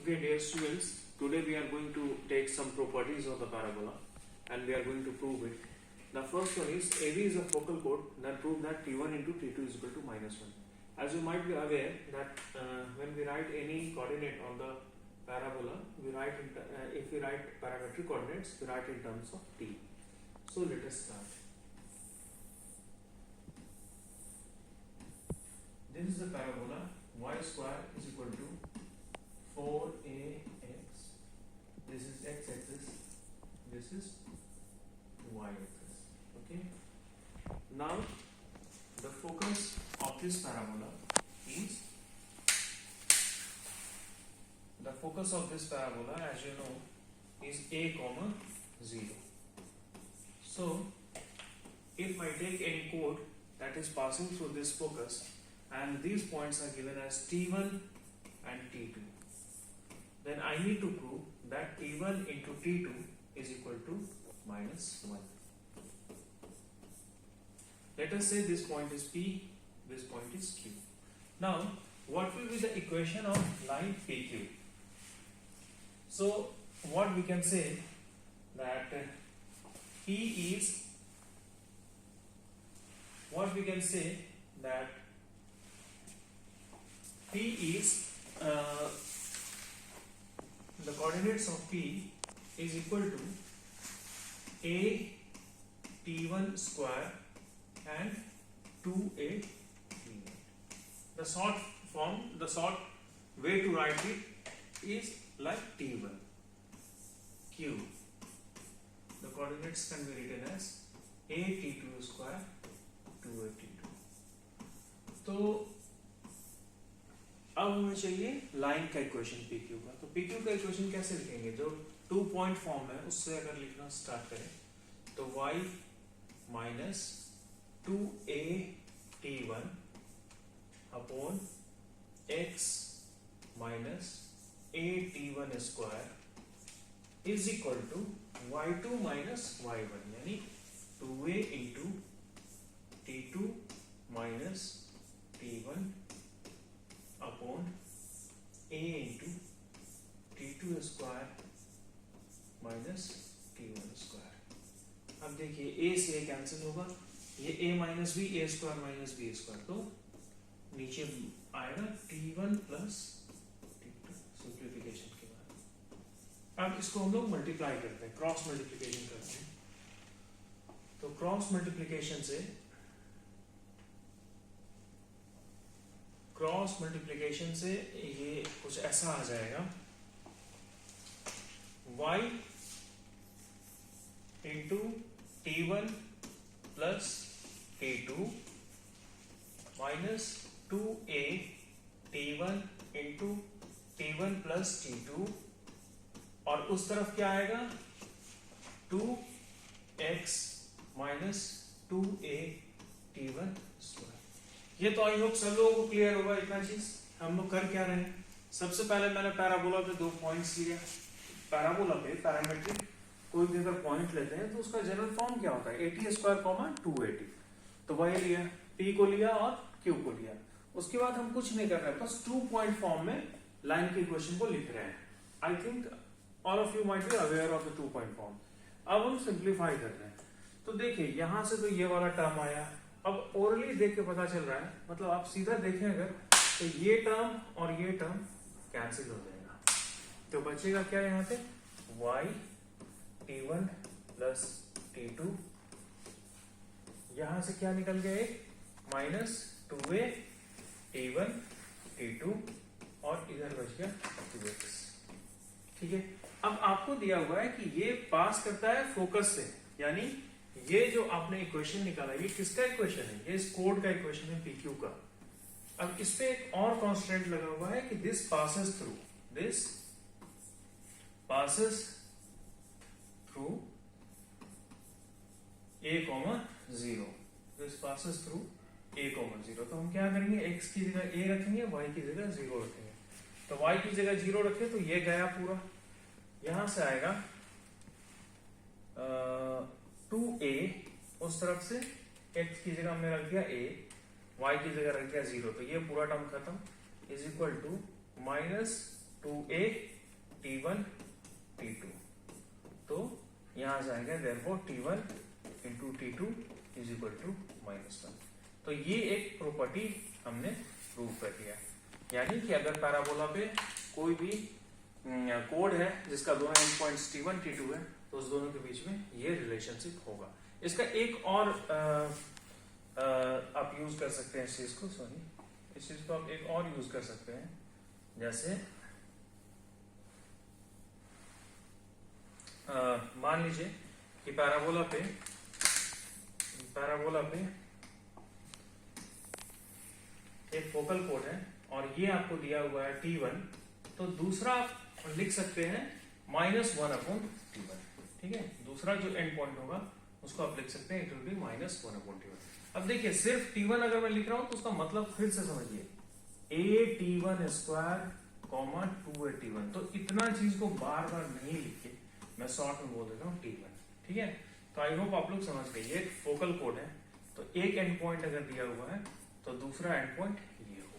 Okay, dear students, today we are going to take some properties of the parabola and we are going to prove it. The first one is AB is a focal chord, then prove that T1 into T2 is equal to -1. As you might be aware that when we write any coordinate on the parabola, we write if we write parametric coordinates, we write in terms of T. So let us start. This is the parabola. Y square is equal to 4ax. This is x-axis. This is y-axis. Okay. Now the focus of this parabola is as you know, is a comma 0. So if I take any chord that is passing through this focus, and these points are given as T1 and T2, then I need to prove that T1 into T2 is equal to -1. Let us say this point is P, this point is Q. Now, what will be the equation of line PQ? So, what we can say that P is, P is the coordinates of P is equal to a T1 square and 2a T1. The short way to write it is like T1 Q. The coordinates can be written as a T2 square 2a T2. तो अब हमें चाहिए line का equation PQ का. तो PQ का equation कैसे लिखेंगे? जो 2 पॉइंट फॉर्म है उससे अगर लिखना स्टार्ट करें तो y minus 2a T1 upon x minus a T1 square is equal to y2 minus y1, यानी 2a into T2 minus T1 upon a into T2 square minus T1 square. अब देखिए a से a cancel होगा, ये a minus b, a square minus b square, तो नीचे आएगा T1 plus T2 simplification के बाद. अब इसको हम लोग मल्टीप्लाई करते हैं, क्रॉस मल्टीप्लिकेशन करते हैं. तो क्रॉस मल्टीप्लिकेशन से ये कुछ ऐसा आ जाएगा, y into T1 plus T2 minus 2a T1 into T1 plus T2, और उस तरफ क्या आएगा 2x minus 2a T1 square. ये तो आई होप सब लोगों को क्लियर होगा इतना चीज. हम लोग कर क्या रहे हैं? सबसे पहले मैंने पैराबोला पे 2 पॉइंट्स लिए. पैराबोला पे पैरामेट्रिक कोई भी अगर पॉइंट लेते हैं तो उसका जनरल फॉर्म क्या होता है? at square comma 2at. तो वही लिया, p को लिया और q को लिया. उसके बाद हम कुछ नहीं कर रहे, बस 2 पॉइंट फॉर्म में लाइन के इक्वेशन को लिख रहे हैं. I think all of you might be aware of the 2 point form. अब हम सिंप्लीफाई कर रहे हैं. तो देखिए यहां से तो ये वाला टर्म आया. अब ओरली देख के पता चल रहा है, मतलब आप सीधा देखें अगर तो ये टर्म और ये टर्म कैंसिल हो जाएगा. तो बचेगा क्या यहाँ पे? y T1 प्लस T2, यहां से क्या निकल गया? एक माइनस 2a T1 T2 और इधर बच गया 2x. ठीक है. अब आपको दिया हुआ है कि ये पास करता है फोकस से, यानी ये जो आपने इक्वेशन निकाला, ये किसका इक्वेशन है? ये इस कोड का इक्वेशन है PQ का. अब इस पे एक और कांस्टेंट लगा हुआ है कि this passes through a, 0. This passes through a, 0. तो हम क्या करेंगे? x की जगह a रखेंगे, y की जगह 0 रखेंगे. तो y की जगह 0 रखे तो ये गया पूरा. यहां से आएगा 2a, उस तरफ से x की जगह में रख दिया a, y की जगह रख दिया 0, तो ये पूरा टर्म खत्म. Is equal to -2a T1 T2, तो यहां से आएगा therefore T1 into T2 is equal to -1। तो ये एक प्रॉपर्टी हमने प्रूव कर दिया, यानी कि अगर पैराबोला पे कोई भी कोड है जिसका दोनों एंड पॉइंट्स T1 T2 है, तो उस दोनों के बीच में ये रिलेशनशिप होगा। इसका एक और आप यूज कर सकते हैं इस चीज को, सॉरी इस चीज को आप एक और यूज कर सकते हैं, जैसे मान लीजिए कि पैराबोला पे एक फोकल कोड है और ये आपको दिया हुआ है T1, तो दूसरा आप लिख सकते हैं -1/T1, ठीक है। दूसरा जो एंड पॉइंट होगा उसको आप लिख सकते हैं इट विल बी -1/T1। अब देखिए सिर्फ T1 अगर मैं लिख रहा हूं तो उसका मतलब फिर से समझिए, A_T1², 2A_T1, तो इतना चीज को बार बार नहीं लिख के मैं शॉर्ट में बोल देता हूँ T1, ठीक है। तो आई होप आप लोग समझ गए, ये फोकल कोड है, तो एक एंड पॉइंट अगर दिया हुआ है तो दूसरा एंड पॉइंट ये होगा।